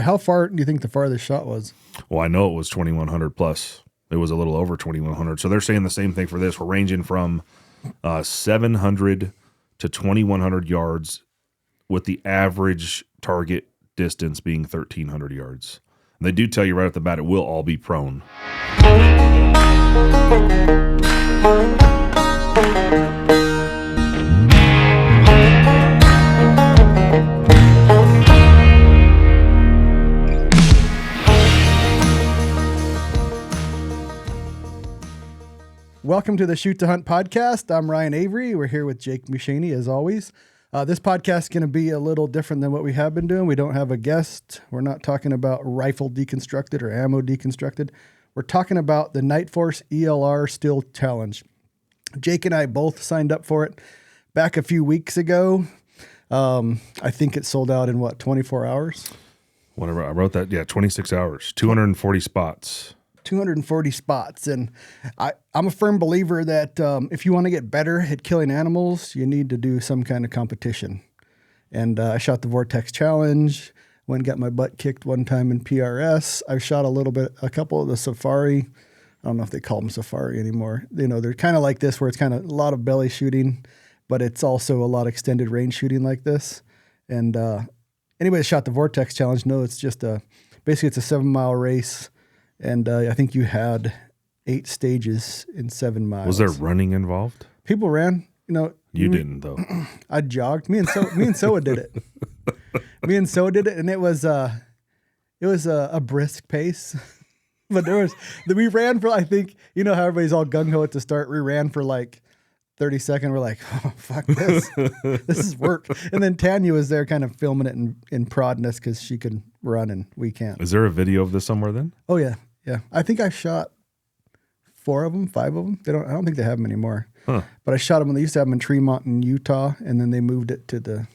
How far do you think the farthest shot was? Well, I know it was 2,100 plus. It was a little over 2,100. So they're saying the same thing for this. We're ranging from 700 to 2,100 yards with the average target distance being 1,300 yards. And they do tell you right off the bat it will all be prone. Welcome to the Shoot to Hunt podcast. I'm Ryan Avery. We're here with Jake Mushaney as always. This podcast is going to be a little different than what we have been doing. We don't have a guest. We're not talking about rifle deconstructed or ammo deconstructed. We're talking about the Nightforce ELR Steel Challenge. Jake and I both signed up for it back a few weeks ago. I think it sold out in 24 hours? Whatever. I wrote that. Yeah, 26 hours, 240 spots. 240 spots. And I'm a firm believer that if you want to get better at killing animals, you need to do some kind of competition. And I shot the Vortex Challenge, went and got my butt kicked one time in PRS. I've shot a couple of the Safari. I don't know if they call them Safari anymore. You know, they're kind of like this where it's kind of a lot of belly shooting, but it's also a lot of extended range shooting like this. And anybody that shot the Vortex Challenge knows it's just basically it's a 7-mile race. And I think you had 8 stages in 7 miles. Was there running involved? People ran. You know, you didn't though. I jogged. Me and Soa did it. Me and Soa did it, and it was a brisk pace. But we ran for, I think, you know how everybody's all gung ho at the start. We ran for like 30 seconds. We're like, oh, fuck this. This is work. And then Tanya was there kind of filming it and prodding us because she could run and we can't. Is there a video of this somewhere then? Oh, yeah. Yeah. I think I shot 5 of them. I don't think they have them anymore. Huh. But I shot them when they used to have them in Tremont in Utah, and then they moved it to the...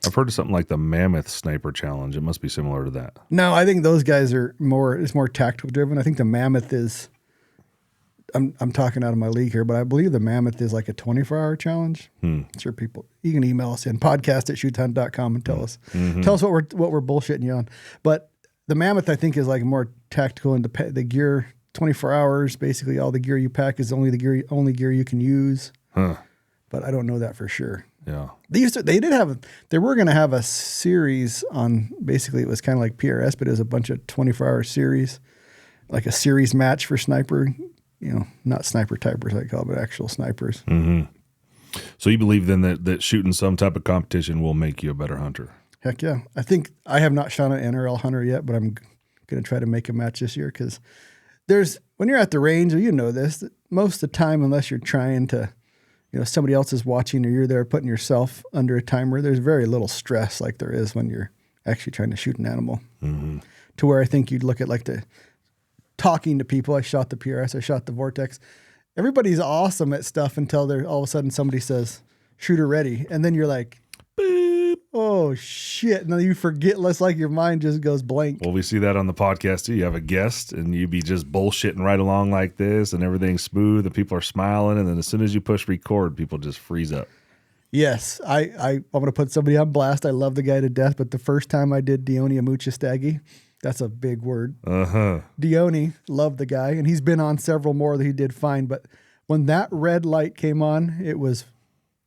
I've heard of something like the Mammoth Sniper Challenge. It must be similar to that. No, I think those guys are more tactical driven. I think the Mammoth is... I'm talking out of my league here, but I believe the Mammoth is like a 24-hour challenge. Sure, people, you can email us in podcast@shoothunt.com and tell us what we're bullshitting you on. But the Mammoth, I think, is like more tactical, and the gear 24 hours. Basically, all the gear you pack is only gear you can use. Huh. But I don't know that for sure. Yeah, they were going to have a series on. Basically, it was kind of like PRS, but it was a bunch of 24-hour series, like a series match for sniper. You know, not sniper typers I call, but actual snipers. Mm-hmm. So you believe then that shooting some type of competition will make you a better hunter? Heck yeah. I think I have not shot an NRL hunter yet, but I'm going to try to make a match this year because when you're at the range, or you know this, most of the time, unless you're trying to, somebody else is watching or you're there putting yourself under a timer, there's very little stress like there is when you're actually trying to shoot an animal. Mm-hmm. To where I think you'd look at like talking to people. I shot the PRS, I shot the Vortex. Everybody's awesome at stuff until all of a sudden somebody says, shooter ready. And then you're like, boop, oh shit. And then you forget, less like your mind just goes blank. Well, we see that on the podcast too. You have a guest and you be just bullshitting right along like this and everything's smooth and people are smiling. And then as soon as you push record, people just freeze up. Yes. I'm going to put somebody on blast. I love the guy to death, but the first time I did Dione Amuchastagi, that's a big word. Dione, loved the guy, and he's been on several more that he did fine. But when that red light came on, it was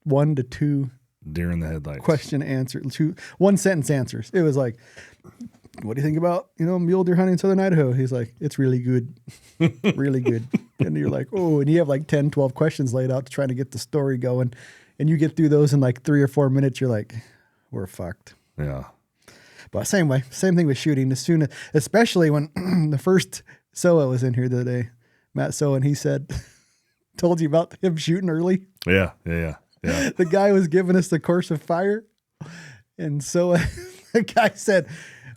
1 to 2 deer in the headlights. Question answer, 2 1-sentence answers. It was like, "What do you think about mule deer hunting in Southern Idaho?" He's like, "It's really good, really good." And you're like, "Oh!" And you have like 10, 12 questions laid out to try to get the story going, and you get through those in like 3 or 4 minutes. You're like, "We're fucked." Yeah. But same thing with shooting. Especially when the first Soa was in here the other day, Matt Soa, and he said, told you about him shooting early. Yeah. The guy was giving us the course of fire. And so the guy said,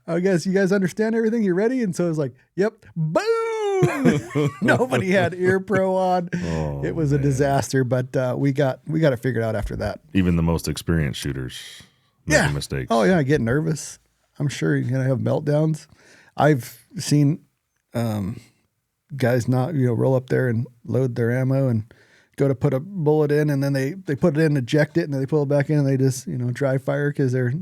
I guess you guys understand everything. You ready? And so I was like, yep. Boom. Nobody had ear pro on. Oh, it was a disaster, but we got it figured out after that. Even the most experienced shooters make mistakes. Oh yeah. I get nervous. I'm sure you're going to have meltdowns. I've seen guys not, roll up there and load their ammo and go to put a bullet in, and then they put it in, eject it, and then they pull it back in, and they just dry fire because they're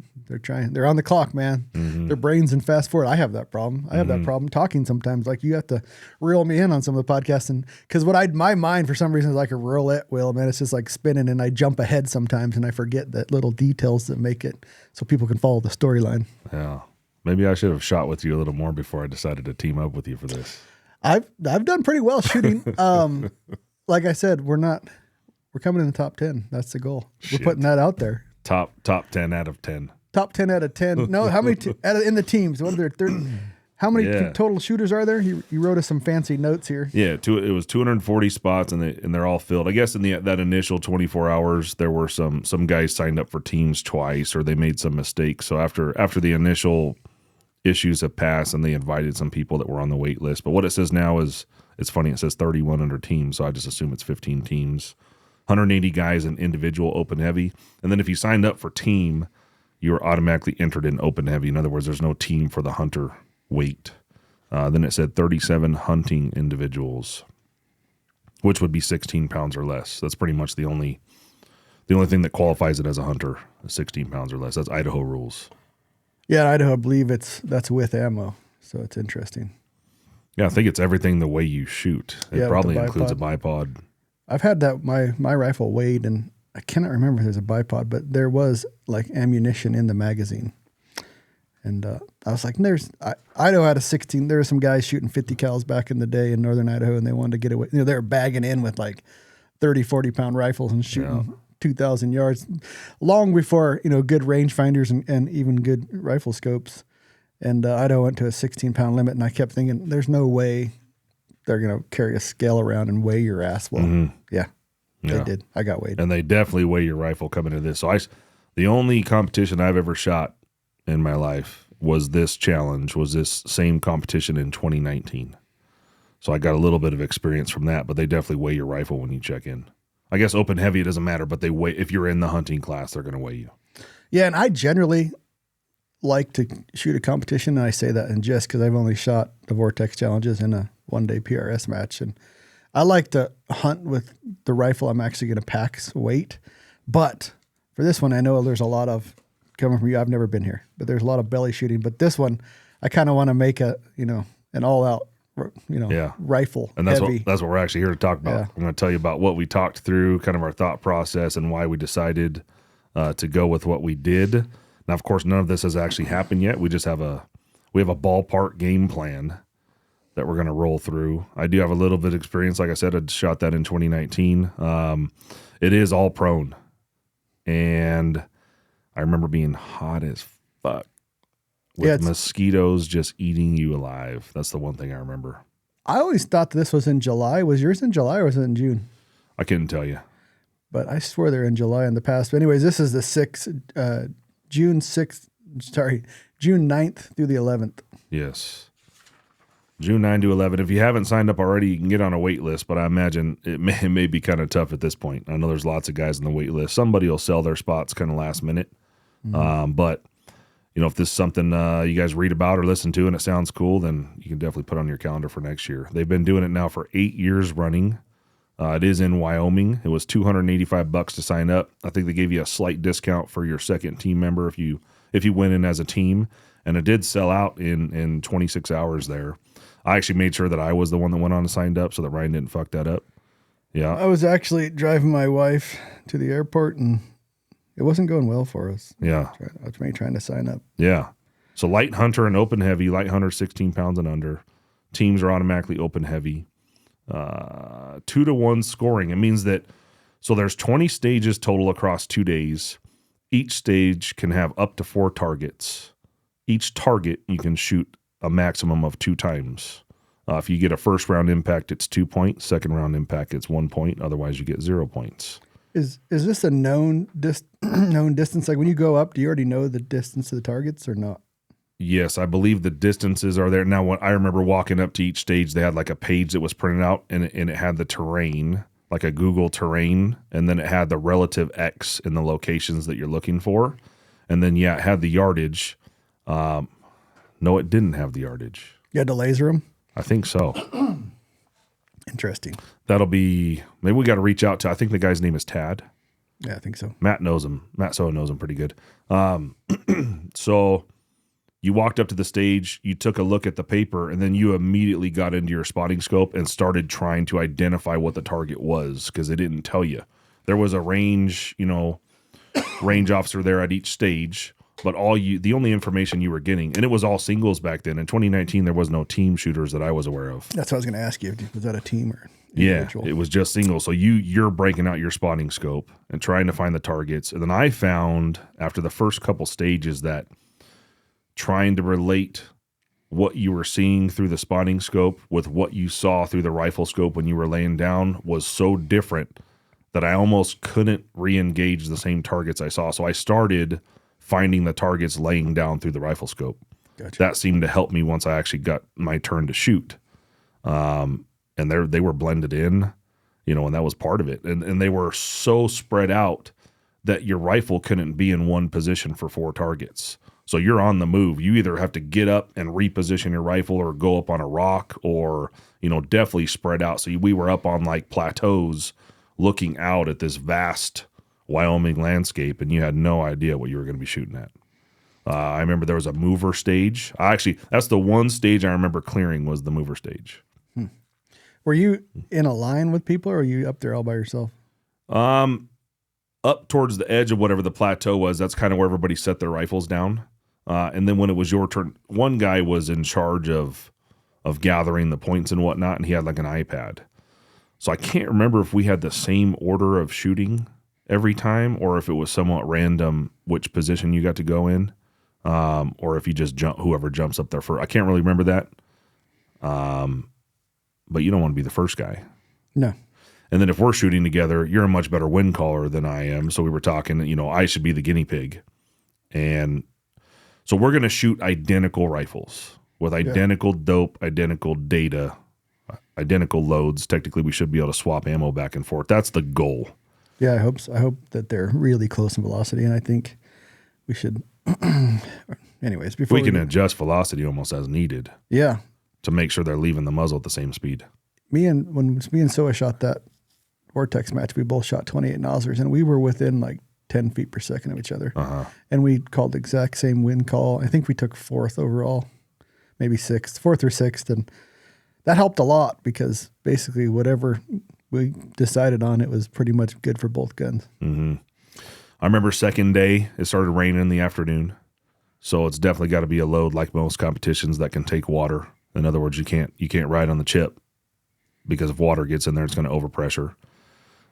on the clock, man. Their brains in fast forward. I have that problem. I have that problem talking sometimes. Like you have to reel me in on some of the podcasts, and because my mind for some reason is like a roulette wheel, man. It's just like spinning, and I jump ahead sometimes, and I forget that little details that make it so people can follow the storyline. Yeah, maybe I should have shot with you a little more before I decided to team up with you for this. I've done pretty well shooting. Like I said, we're coming in the top 10. That's the goal. Shit. We're putting that out there. Top 10 out of 10. Top 10 out of 10. No, how many in the teams? What are there? How many total shooters are there? You wrote us some fancy notes here. Yeah, it was 240 spots, and they're all filled. I guess in that initial 24 hours, there were some guys signed up for teams twice, or they made some mistakes. So after the initial issues have passed, and they invited some people that were on the wait list. But what it says now is, it's funny, it says 31 under teams, so I just assume it's 15 teams. 180 guys in individual open heavy. And then if you signed up for team, you are automatically entered in open heavy. In other words, there's no team for the hunter weight. Then it said 37 hunting individuals, which would be 16 pounds or less. That's pretty much the only thing that qualifies it as a hunter, 16 pounds or less. That's Idaho rules. Yeah, in Idaho, I believe that's with ammo, so it's interesting. Yeah, I think it's everything the way you shoot. It probably includes a bipod. I've had that my rifle weighed, and I cannot remember if there's a bipod, but there was like ammunition in the magazine. And I was like, Idaho had a 16. There were some guys shooting 50 cals back in the day in northern Idaho, and they wanted to get away. They were bagging in with like 30, 40-pound rifles and shooting 2,000 yards long before, good rangefinders and even good rifle scopes. And Idaho went to a 16-pound limit, and I kept thinking, there's no way they're going to carry a scale around and weigh your ass. Well, yeah, they did. I got weighed. And they definitely weigh your rifle coming into this. So the only competition I've ever shot in my life was this same competition in 2019. So I got a little bit of experience from that, but they definitely weigh your rifle when you check in. I guess open heavy, it doesn't matter, but they weigh, if you're in the hunting class, they're going to weigh you. Yeah, and I generally like to shoot a competition, and I say that in jest because I've only shot the Vortex Challenges in a one-day PRS match, and I like to hunt with the rifle I'm actually going to pack's weight. But for this one, I know there's a lot of, coming from you, I've never been here, but there's a lot of belly shooting. But this one, I kind of want to make an all-out, rifle. And that's heavy. What we're actually here to talk about. Yeah. I'm going to tell you about what we talked through, kind of our thought process, and why we decided to go with what we did. Now, of course, none of this has actually happened yet. We just have a ballpark game plan that we're going to roll through. I do have a little bit of experience. Like I said, I shot that in 2019. It is all prone. And I remember being hot as fuck with mosquitoes just eating you alive. That's the one thing I remember. I always thought this was in July. Was yours in July or was it in June? I couldn't tell you. But I swear they're in July in the past. But anyways, this is the June 9th through the 11th. Yes. June 9 to 11. If you haven't signed up already, you can get on a wait list, but I imagine it may be kind of tough at this point. I know there's lots of guys on the wait list. Somebody will sell their spots kind of last minute. But, if this is something you guys read about or listen to and it sounds cool, then you can definitely put on your calendar for next year. They've been doing it now for 8 years running. It is in Wyoming. It was $285 to sign up. I think they gave you a slight discount for your second team member if you went in as a team, and it did sell out in 26 hours there. I actually made sure that I was the one that went on and signed up so that Ryan didn't fuck that up. Yeah. I was actually driving my wife to the airport, and it wasn't going well for us. Yeah. I was trying to sign up. Yeah. So light hunter and open heavy. Light hunter 16 pounds and under. Teams are automatically open heavy. 2-to-1 scoring. It means that, so there's 20 stages total across 2 days. Each stage can have up to 4 targets. Each target you can shoot a maximum of 2 times. If you get a first round impact, it's 2 points. Second round impact, it's 1 point. Otherwise, you get 0 points. Is this a known distance? Like when you go up, do you already know the distance of the targets or not? Yes, I believe the distances are there. Now, when I remember walking up to each stage, they had like a page that was printed out, and it had the terrain, like a Google terrain, and then it had the relative X in the locations that you're looking for. And then, it had the yardage. No, it didn't have the yardage. You had to laser them? I think so. Interesting. That'll be, maybe we got to reach out to, I think the guy's name is Tad. Yeah, I think so. Matt knows him. Matt Soa knows him pretty good. So you walked up to the stage, you took a look at the paper, and then you immediately got into your spotting scope and started trying to identify what the target was, because they didn't tell you. There was a range, range officer there at each stage, but the only information you were getting, and it was all singles back then. In 2019, there was no team shooters that I was aware of. That's what I was going to ask you. Was that a team or individual? Yeah, it was just singles. So you're breaking out your spotting scope and trying to find the targets. And then I found after the first couple stages that trying to relate what you were seeing through the spotting scope with what you saw through the rifle scope when you were laying down was so different that I almost couldn't re-engage the same targets I saw. So I started finding the targets laying down through the rifle scope. Gotcha. That seemed to help me once I actually got my turn to shoot. And they were blended in, and that was part of it. And they were so spread out that your rifle couldn't be in one position for 4 targets. So you're on the move. You either have to get up and reposition your rifle or go up on a rock or, definitely spread out. So we were up on like plateaus looking out at this vast Wyoming landscape, and you had no idea what you were going to be shooting at. I remember there was a mover stage. That's the one stage I remember clearing was the mover stage. Were you in a line with people, or were you up there all by yourself? Up towards the edge of whatever the plateau was. That's kind of where everybody set their rifles down. And then when it was your turn, one guy was in charge of gathering the points and whatnot, and he had like an iPad. So I can't remember if we had the same order of shooting every time, or if it was somewhat random which position you got to go in, or if you just whoever jumps up there first. I can't really remember that. But you don't want to be the first guy. No. And then if we're shooting together, you're a much better wind caller than I am. So we were talking, I should be the guinea pig. And so we're going to shoot identical rifles with identical dope, identical data, identical loads. Technically, we should be able to swap ammo back and forth. That's the goal. Yeah, I hope so. I hope that they're really close in velocity, and I think we should. Anyways, before we can adjust velocity almost as needed. Yeah, to make sure they're leaving the muzzle at the same speed. When me and Soa shot that Vortex match, we both shot 28 Nosers, and we were within like 10 feet per second of each other. And we called the exact same wind call. I think we took 4th overall, maybe 6th, 4th or 6th, and that helped a lot because basically whatever we decided on, it was pretty much good for both guns. Mm-hmm. I remember second day, it started raining in the afternoon. So it's definitely got to be a load like most competitions that can take water. In other words, you can't ride on the chip because if water gets in there, it's going to overpressure.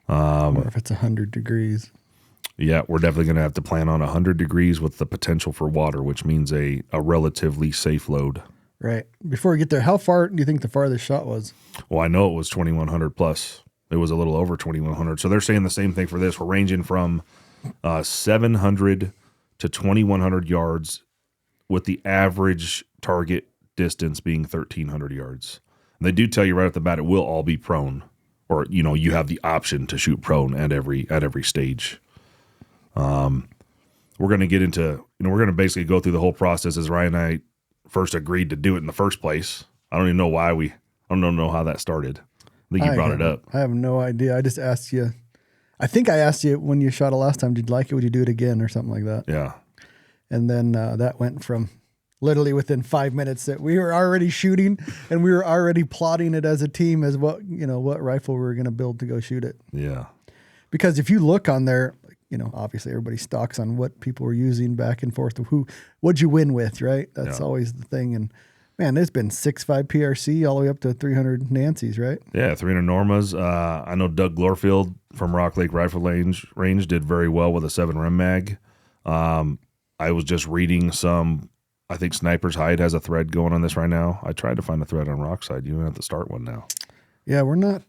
Or if it's 100 degrees. Yeah, we're definitely going to have to plan on 100 degrees with the potential for water, which means a relatively safe load. Right. Before we get there, how far do you think the farthest shot was? Well, I know it was 2,100 plus. It was a little over 2,100. So they're saying the same thing for this. We're ranging from 700 to 2,100 yards with the average target distance being 1,300 yards. And they do tell you right off the bat it will all be prone, or you have the option to shoot prone at every stage. We're going to get into we're going to basically go through the whole process as Ryan and I first agreed to do it in the first place. I don't even know why I don't know how that started. I think you brought it up. I have no idea. I just asked you. I think I asked you when you shot it last time, did you like it? Would you do it again or something like that? Yeah. And then that went from literally within 5 minutes that we were already shooting and we were already plotting it as a team as what rifle we were going to build to go shoot it. Yeah. Because if you look on there, obviously everybody stocks on what people were using back and forth. What'd you win with, right? That's always the thing. And man, there's been 6.5 PRC all the way up to 300 Nancy's, right? Yeah, 300 Normas. I know Doug Glorfield from Rock Lake Rifle Range did very well with a 7 Rem mag. I was just reading I think Sniper's Hide has a thread going on this right now. I tried to find a thread on Rockside. You don't have to start one now. Yeah, we're not,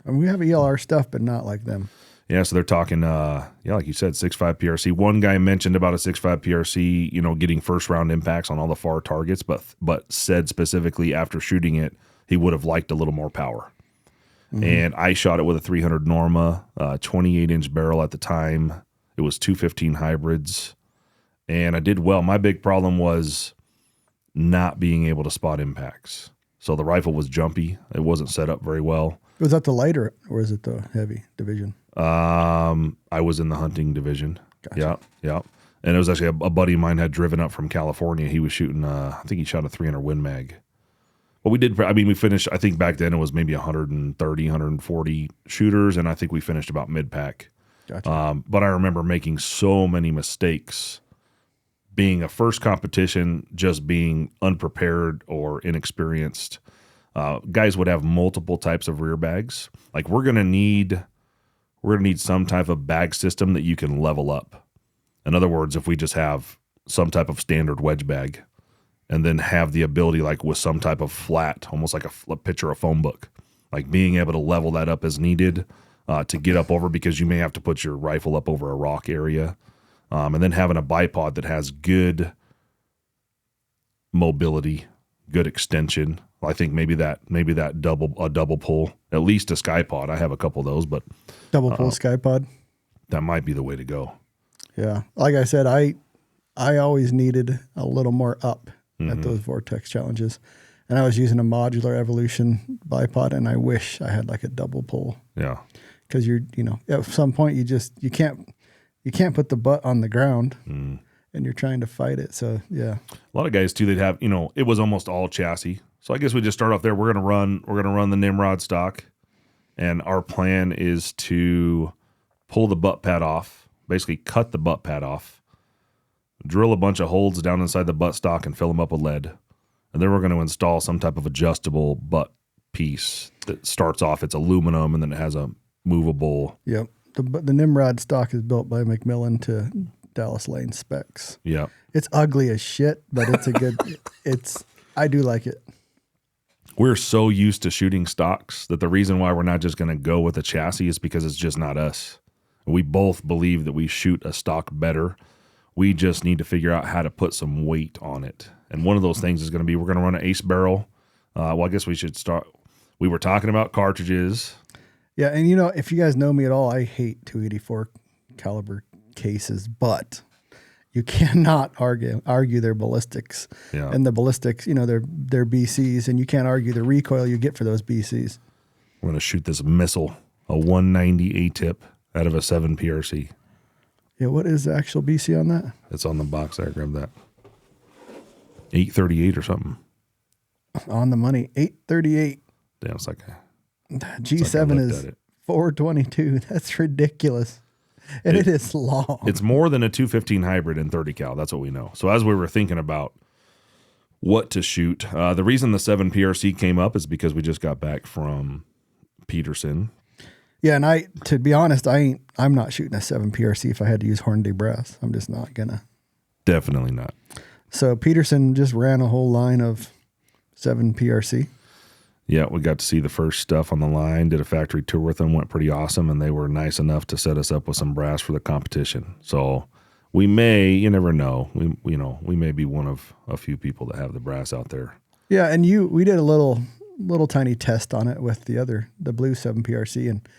we have ELR stuff, but not like them. Yeah, so they're talking, like you said, 6.5 PRC. One guy mentioned about a 6.5 PRC, getting first round impacts on all the far targets, but said specifically after shooting it, he would have liked a little more power. Mm-hmm. And I shot it with a 300 Norma, 28-inch barrel at the time. It was 215 hybrids, and I did well. My big problem was not being able to spot impacts. So the rifle was jumpy. It wasn't set up very well. Was that the lighter or is it the heavy division? I was in the hunting division. Gotcha. Yeah. And it was actually a buddy of mine had driven up from California. He was shooting, I think he shot a 300 Win Mag. But we finished, I think back then it was maybe 130, 140 shooters, and I think we finished about mid-pack. Gotcha. But I remember making so many mistakes being a first competition, just being unprepared or inexperienced. Guys would have multiple types of rear bags. Like we're gonna need some type of bag system that you can level up. In other words, if we just have some type of standard wedge bag, and then have the ability, like with some type of flat, almost like a picture of phone book, like being able to level that up as needed to get up over, because you may have to put your rifle up over a rock area, and then having a bipod that has good mobility, good extension. I think maybe that double pull, at least a sky pod. I have a couple of those, but Double pull sky pod. that might be the way to go. Yeah. Like I said, I always needed a little more up at those Vortex challenges. And I was using a modular evolution bipod, and I wish I had like a double pull. Yeah. Because at some point you can't put the butt on the ground and you're trying to fight it. So yeah. A lot of guys too, they'd have, it was almost all chassis. So I guess we just start off there. We're gonna run the Nimrod stock, and our plan is to pull the butt pad off, basically cut the butt pad off, drill a bunch of holes down inside the butt stock and fill them up with lead. And then we're going to install some type of adjustable butt piece that starts off, it's aluminum, and then it has a movable. Yep. The Nimrod stock is built by McMillan to Dallas Lane specs. Yeah. It's ugly as shit, but it's a good, I do like it. We're so used to shooting stocks that the reason why we're not just going to go with a chassis is because it's just not us. We both believe that we shoot a stock better. We just need to figure out how to put some weight on it. And one of those things is going to be, we're going to run an ace barrel. I guess we should start. We were talking about cartridges. Yeah. And if you guys know me at all, I hate 284 caliber cases, but you cannot argue their ballistics. Yeah. And the ballistics, they're BCs, and you can't argue the recoil you get for those BCs. We're going to shoot this missile, a 190 A-tip out of a 7 PRC. Yeah, what is the actual BC on that? It's on the box there. Grab that. 838 or something. On the money. 838. Damn, it's like G7 is 422. That's ridiculous. And it is long. It's more than a 215 hybrid in 30 cal. That's what we know. So as we were thinking about what to shoot, the reason the 7 PRC came up is because we just got back from Peterson. Yeah, and to be honest, I'm not shooting a 7 PRC if I had to use Hornady brass. I'm just not gonna. Definitely not. So Peterson just ran a whole line of 7 PRC. Yeah, we got to see the first stuff on the line, did a factory tour with them, went pretty awesome, and they were nice enough to set us up with some brass for the competition. So we may, you never know, we may be one of a few people that have the brass out there. Yeah, and we did a little tiny test on it with the blue 7 PRC, and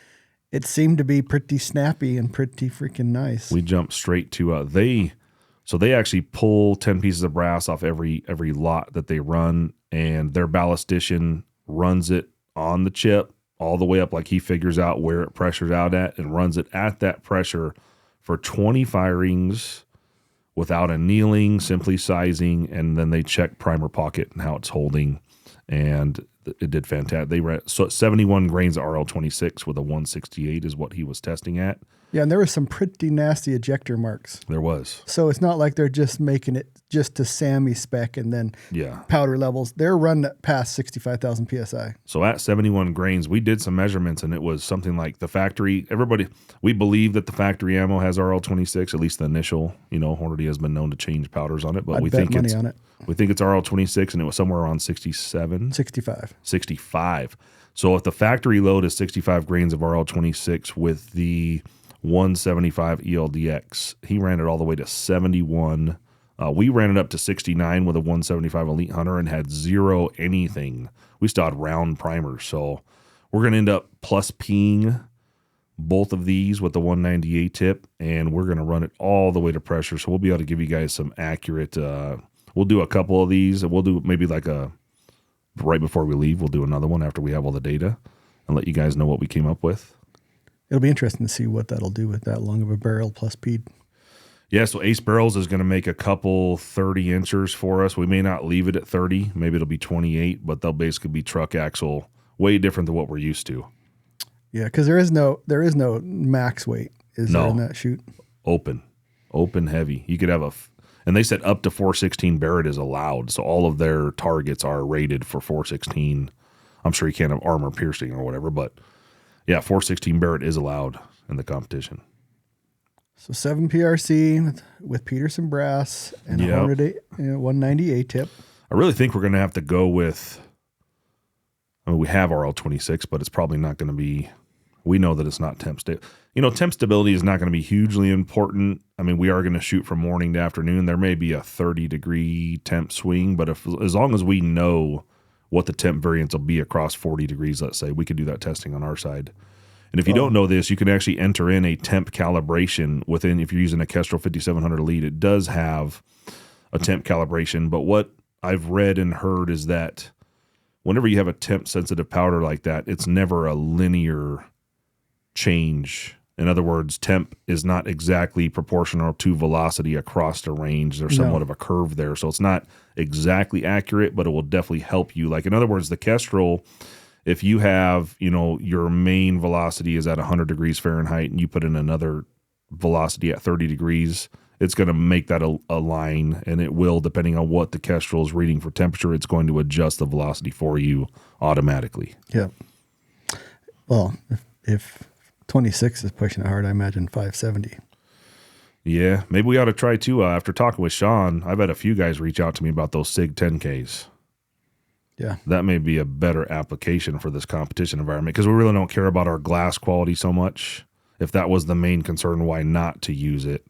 it seemed to be pretty snappy and pretty freaking nice. We jumped straight to they actually pull 10 pieces of brass off every lot that they run, and their ballistician runs it on the chip all the way up, like he figures out where it pressures out at and runs it at that pressure for 20 firings without annealing, simply sizing, and then they check primer pocket and how it's holding, and it did fantastic. They ran 71 grains of RL26 with a 168 is what he was testing at. Yeah, and there were some pretty nasty ejector marks. There was. So it's not like they're just making it just to SAMI spec and then powder levels. They're run past 65,000 PSI. So at 71 grains, we did some measurements, and it was something like the factory. We believe that the factory ammo has RL26, at least the initial. Hornady has been known to change powders on it, but we think it's RL26, and it was somewhere around 67. 65. So if the factory load is 65 grains of RL26 with the 175 ELDX, he ran it all the way to 71. We ran it up to 69 with a 175 Elite Hunter and had zero anything. We still had round primers. So we're going to end up plus P'ing both of these with the 198 tip, and we're going to run it all the way to pressure. So we'll be able to give you guys some accurate, we'll do a couple of these, and we'll do maybe like a right before we leave, we'll do another one after we have all the data and let you guys know what we came up with. It'll be interesting to see what that'll do with that long of a barrel plus speed. Yeah, so Ace Barrels is going to make a couple 30 inchers for us. We may not leave it at 30. Maybe it'll be 28, but they'll basically be truck axle, way different than what we're used to. Yeah, because there is no max weight, there in that chute? Open heavy. You could have and they said up to 416 Barrett is allowed, so all of their targets are rated for 416. I'm sure you can't have armor piercing or whatever, but yeah, 416 Barrett is allowed in the competition. So 7 PRC with Peterson brass and a 190 tip. I really think we're going to have to go with, we have RL26, but it's probably not going to be, we know that it's not temp stability. Temp stability is not going to be hugely important. I mean, we are going to shoot from morning to afternoon. There may be a 30-degree temp swing, but as long as we know what the temp variance will be across 40 degrees, let's say, we could do that testing on our side. And if you don't know this, you can actually enter in a temp calibration within, if you're using a Kestrel 5700 Elite, it does have a temp calibration. But what I've read and heard is that whenever you have a temp sensitive powder like that, it's never a linear change. In other words, temp is not exactly proportional to velocity across the range. There's somewhat of a curve there. So it's not exactly accurate, but it will definitely help you. Like, in other words, the Kestrel, if you have, your main velocity is at 100 degrees Fahrenheit and you put in another velocity at 30 degrees, it's going to make that a line, and it will, depending on what the Kestrel is reading for temperature, it's going to adjust the velocity for you automatically. Yeah. Well, if 26 is pushing it hard, I imagine 570. Yeah, maybe we ought to try too. After talking with Sean, I've had a few guys reach out to me about those SIG 10Ks. Yeah. That may be a better application for this competition environment, because we really don't care about our glass quality so much. If that was the main concern, why not to use it?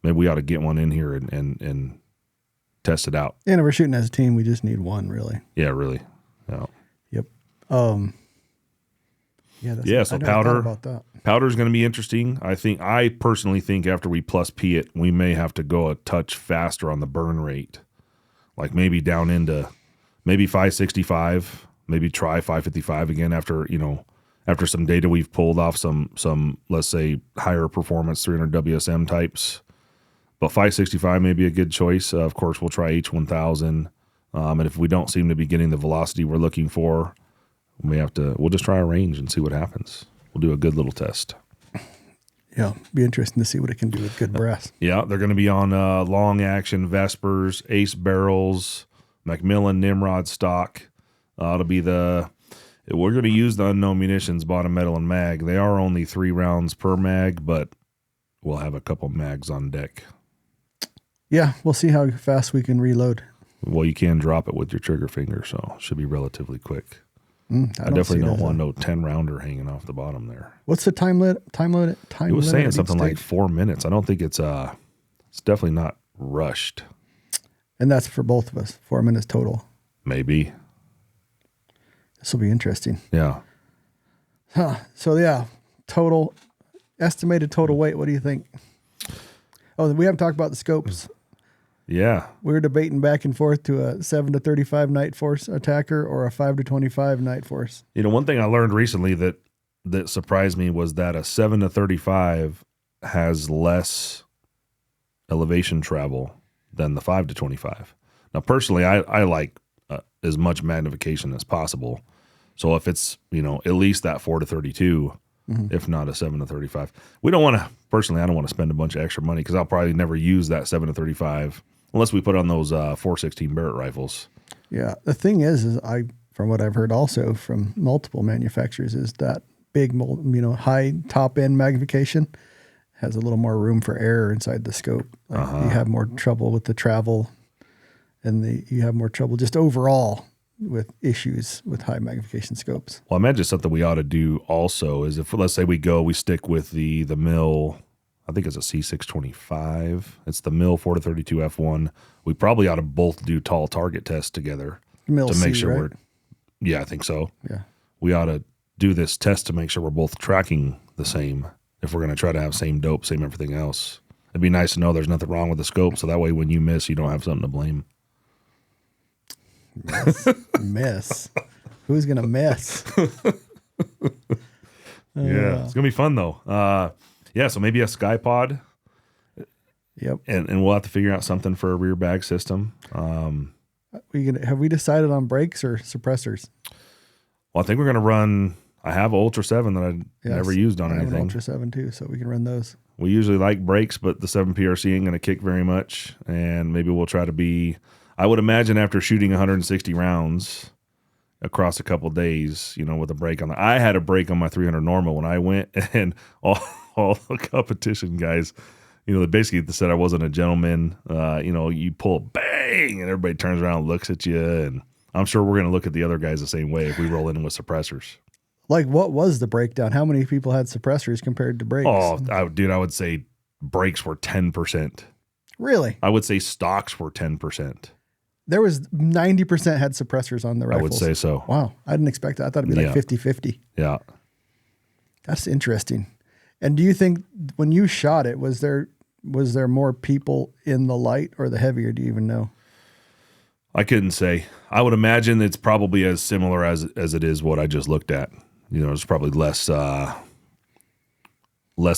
Maybe we ought to get one in here and test it out. And if we're shooting as a team, we just need one, really. Yeah, really. Yeah. Yep. So powder is going to be interesting. I personally think after we plus P it, we may have to go a touch faster on the burn rate, like maybe down into maybe 565, maybe try 555 again after some data we've pulled off some let's say higher performance 300 WSM types. But 565 may be a good choice. Of course, we'll try H1000, and if we don't seem to be getting the velocity we're looking for, we'll just try a range and see what happens. We'll do a good little test. Yeah, be interesting to see what it can do with good brass. Yeah, they're going to be on long action Vespers, Ace barrels, Macmillan Nimrod stock. It'll be we're going to use the Unknown Munitions bottom metal and mag. They are only 3 rounds per mag, but we'll have a couple mags on deck. Yeah, we'll see how fast we can reload. Well, you can drop it with your trigger finger, so it should be relatively quick. I definitely don't want no 10-rounder hanging off the bottom there. What's the time limit? It was saying something like 4 minutes. I don't think it's definitely not rushed. And that's for both of us, 4 minutes total. Maybe. This will be interesting. Yeah. So yeah, estimated total weight. What do you think? Oh, we haven't talked about the scopes. Yeah. We were debating back and forth to a 7 to 35 Nightforce attacker or a 5 to 25 Nightforce. One thing I learned recently that surprised me was that a 7 to 35 has less elevation travel than the 5 to 25. Now, personally, I like as much magnification as possible. So if it's, at least that 4 to 32, if not a 7 to 35, I don't want to spend a bunch of extra money, because I'll probably never use that 7 to 35 unless we put on those 416 Barrett rifles. Yeah. The thing is from what I've heard also from multiple manufacturers, is that big, high top end magnification has a little more room for error inside the scope. You have more trouble with the travel, and you have more trouble just overall with issues with high magnification scopes. Well, I imagine something we ought to do also is, if let's say we stick with the mill, I think it's a C625. It's the mill 4 to 32 F1. We probably ought to both do tall target tests together mill to make C, sure right? Yeah, I think so. Yeah. We ought to do this test to make sure we're both tracking the same, if we're going to try to have same dope, same everything else. It'd be nice to know there's nothing wrong with the scope, so that way when you miss, you don't have something to blame. Miss. Who's gonna miss? Yeah, it's gonna be fun though. Yeah, so maybe a sky pod. Yep. And we'll have to figure out something for a rear bag system. Have we decided on brakes or suppressors? Well, I think we're gonna run. I have an Ultra 7 that I never used on I have anything. an Ultra 7 too, so we can run those. We usually like brakes, but the 7 PRC ain't gonna kick very much, and maybe we'll try to be. I would imagine after shooting 160 rounds across a couple days, with a brake on I had a brake on my 300 Norma when I went, and all the competition guys, they basically said I wasn't a gentleman. You pull bang, and everybody turns around and looks at you, and I'm sure we're gonna look at the other guys the same way if we roll in with suppressors. Like, what was the breakdown? How many people had suppressors compared to brakes? Oh, I would say brakes were 10%. Really? I would say stocks were 10%. There was 90% had suppressors on the rifles. I would say so. Wow. I didn't expect that. I thought it'd be like 50-50. Yeah. That's interesting. And do you think when you shot it, was there more people in the light or the heavy, or do you even know? I couldn't say. I would imagine it's probably as similar as it is what I just looked at. There's probably less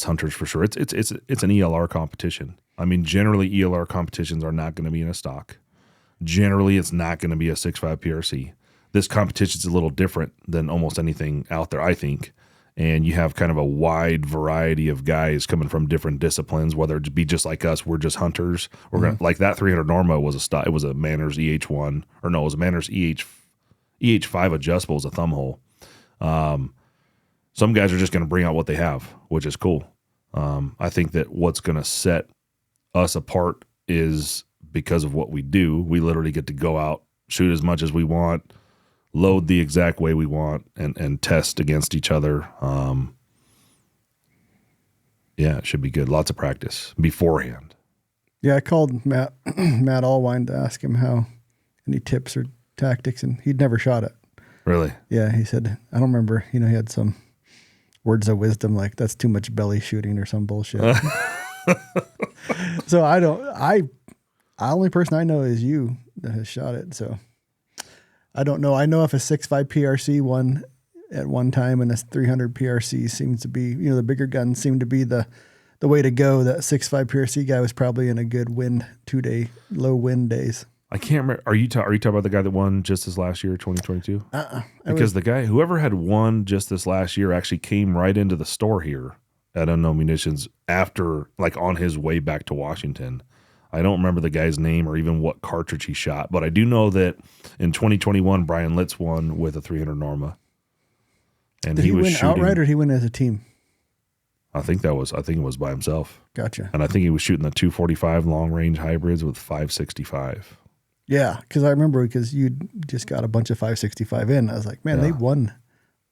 hunters for sure. It's an ELR competition. I mean, generally ELR competitions are not going to be in a stock. Generally, it's not going to be a 6.5 PRC. This competition is a little different than almost anything out there, I think. And you have kind of a wide variety of guys coming from different disciplines, whether it be just like us, we're just hunters. We're gonna, like that 300 Norma was a stock. It was a Manners EH1, or no, it was a Manners EH5 adjustable as a thumb hole. Some guys are just going to bring out what they have, which is cool. I think that what's going to set us apart is because of what we do. We literally get to go out, shoot as much as we want, load the exact way we want, and test against each other. Yeah, it should be good. Lots of practice beforehand. Yeah, I called Matt Allwine to ask him any tips or tactics, and he'd never shot it. Really? Yeah, he said, I don't remember. He had some words of wisdom like, that's too much belly shooting or some bullshit. So the only person I know is you that has shot it. So I don't know. I know if a 6.5 PRC won at one time and a 300 PRC seems to be, the bigger guns seem to be the way to go. That 6.5 PRC guy was probably in a good low wind days. I can't remember. Are you talking about the guy that won just this last year, 2022? Because the guy, whoever had won just this last year, actually came right into the store here at Unknown Munitions after, like, on his way back to Washington. I don't remember the guy's name or even what cartridge he shot, but I do know that in 2021, Brian Litz won with a 300 Norma. And did he win outright, or did he win as a team? I think it was by himself. Gotcha. And I think he was shooting the 245 long range hybrids with 565. Yeah, because I remember you just got a bunch of 565 in. I was like, man, they won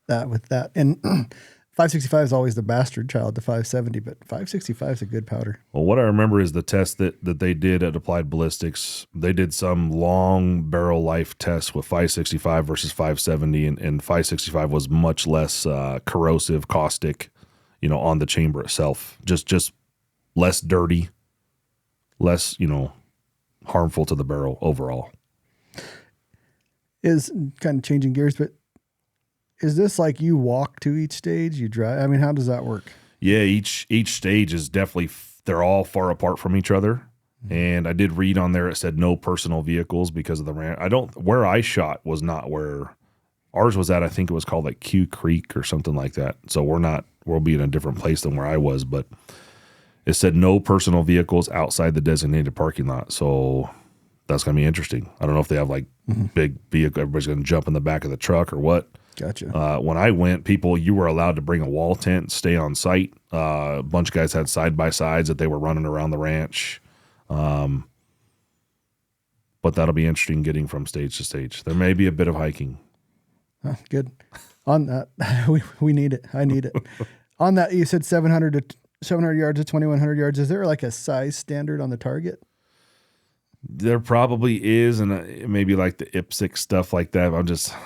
that with that. And 565 is always the bastard child to 570, but 565 is a good powder. Well, what I remember is the test that they did at Applied Ballistics. They did some long barrel life tests with 565 versus 570, and 565 was much less corrosive, caustic, on the chamber itself. Just less dirty, less, harmful to the barrel overall. Is kind of changing gears, but is this like you walk to each stage, you drive? I mean, how does that work? Yeah, each stage is definitely, they're all far apart from each other. Mm-hmm. And I did read on there, it said no personal vehicles because of the ramp. Where I shot was not where ours was at. I think it was called like Q Creek or something like that. So we'll be in a different place than where I was, but it said no personal vehicles outside the designated parking lot. So that's going to be interesting. I don't know if they have like big vehicle, everybody's going to jump in the back of the truck or what. Gotcha. When I went, you were allowed to bring a wall tent, stay on site. A bunch of guys had side-by-sides that they were running around the ranch. But that'll be interesting getting from stage to stage. There may be a bit of hiking. Good. On that, we need it. I need it. On that, you said 700 yards to 2,100 yards. Is there like a size standard on the target? There probably is, and maybe like the IPSC stuff like that.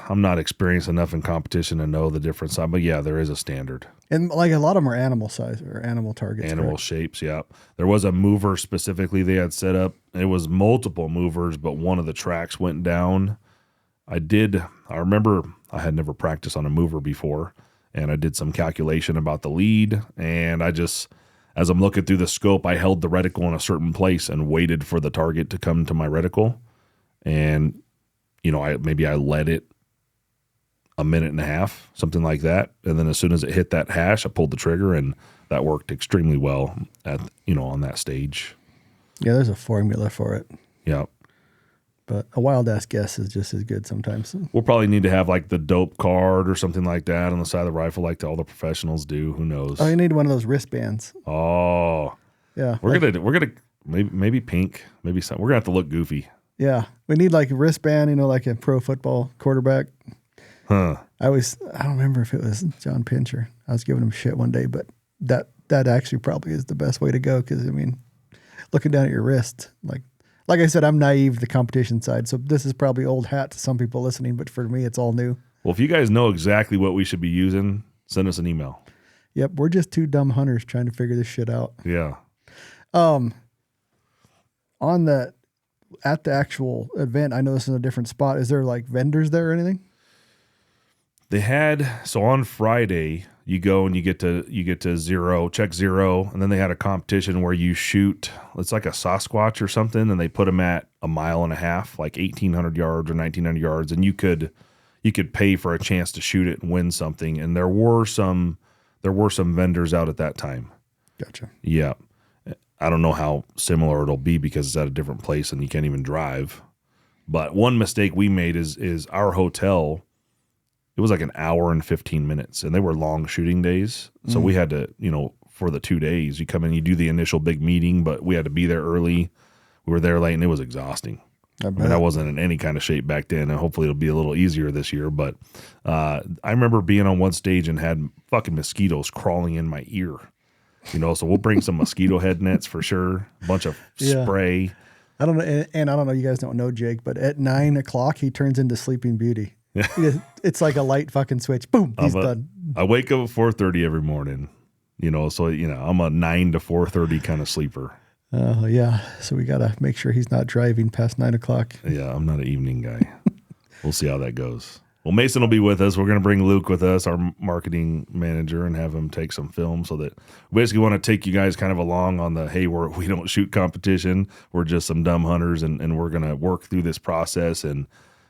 I'm not experienced enough in competition to know the difference. But yeah, there is a standard. And like a lot of them are animal size or animal targets. Animal shapes, yeah. There was a mover specifically they had set up. It was multiple movers, but one of the tracks went down I remember I had never practiced on a mover before, and I did some calculation about the lead, and as I'm looking through the scope, I held the reticle in a certain place and waited for the target to come to my reticle. And, I let it a minute and a half, something like that. And then as soon as it hit that hash, I pulled the trigger, and that worked extremely well on that stage. Yeah, there's a formula for it. Yeah. But a wild ass guess is just as good sometimes. We'll probably need to have like the dope card or something like that on the side of the rifle, like all the professionals do. Who knows? Oh, you need one of those wristbands. Oh, yeah. We're gonna maybe pink, maybe something. We're gonna have to look goofy. Yeah, we need like a wristband, like a pro football quarterback. Huh? I don't remember if it was John Pincher. I was giving him shit one day, but that actually probably is the best way to go because looking down at your wrist, like I said, I'm naive to the competition side, so this is probably old hat to some people listening, but for me, it's all new. Well, if you guys know exactly what we should be using, send us an email. Yep, we're just two dumb hunters trying to figure this shit out. Yeah. At the actual event, I know this is a different spot. Is there like vendors there or anything? They had, so on Friday, you go and you get to zero, check zero, and then they had a competition where you shoot, it's like a Sasquatch or something, and they put them at 1.5 miles, like 1,800 yards or 1,900 yards, and you could pay for a chance to shoot it and win something. And there were some vendors out at that time. Gotcha. Yeah. I don't know how similar it'll be because it's at a different place and you can't even drive. But one mistake we made is our hotel, it was like an hour and 15 minutes, and they were long shooting days. So we had to, for the 2 days, you come in, you do the initial big meeting, but we had to be there early. We were there late, and it was exhausting. I wasn't in any kind of shape back then, and hopefully it'll be a little easier this year. But I remember being on one stage and had fucking mosquitoes crawling in my ear. So we'll bring some mosquito head nets for sure. A bunch of spray. I don't know, and I don't know. You guys don't know Jake, but at 9 o'clock he turns into Sleeping Beauty. It's like a light fucking switch. Boom, he's done. I wake up at 4:30 every morning. So I'm a 9 to 4:30 kind of sleeper. Yeah. So we gotta make sure he's not driving past 9 o'clock. Yeah, I'm not an evening guy. We'll see how that goes. Well, Mason will be with us. We're going to bring Luke with us, our marketing manager, and have him take some film so that we basically want to take you guys kind of along on the, hey, we don't shoot competition. We're just some dumb hunters, and we're going to work through this process. And,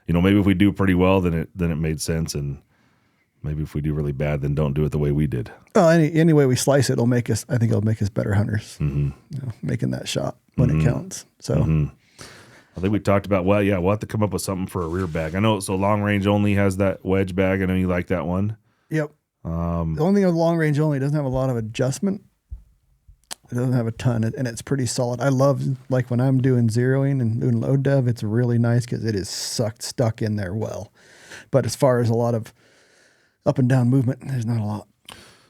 maybe if we do pretty well, then it made sense. And maybe if we do really bad, then don't do it the way we did. Well, any way we slice it, it'll make us better hunters. Mm-hmm. Making that shot when it counts. So. Mm-hmm. I think we talked about, we'll have to come up with something for a rear bag. I know, so long range only has that wedge bag. I know you like that one. Yep. The only thing with long range only, it doesn't have a lot of adjustment. It doesn't have a ton, and it's pretty solid. I love, like when I'm doing zeroing and doing load dev, it's really nice because it is stuck in there well. But as far as a lot of up and down movement, there's not a lot.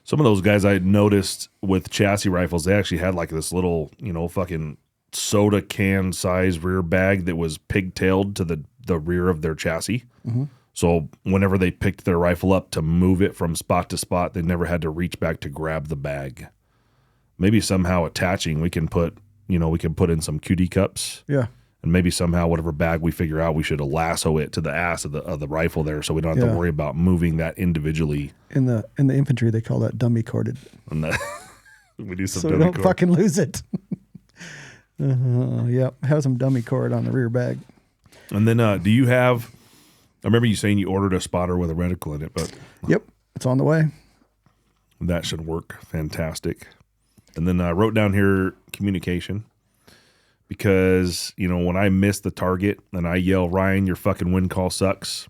Some of those guys I noticed with chassis rifles, they actually had like this little, fucking soda can size rear bag that was pigtailed to the rear of their chassis. Mm-hmm. So whenever they picked their rifle up to move it from spot to spot, they never had to reach back to grab the bag. Maybe somehow attaching, we can put in some QD cups. Yeah. And maybe somehow whatever bag we figure out, we should lasso it to the ass of the rifle there, so we don't have to worry about moving that individually. In the infantry, they call that dummy corded. And we do some so dummy we don't cord. fucking lose it. Yep, have some dummy cord on the rear bag. And then do you have, I remember you saying you ordered a spotter with a reticle in it, but yep, it's on the way. That should work fantastic. And then I wrote down here communication, because when I miss the target and I yell, Ryan, your fucking wind call sucks,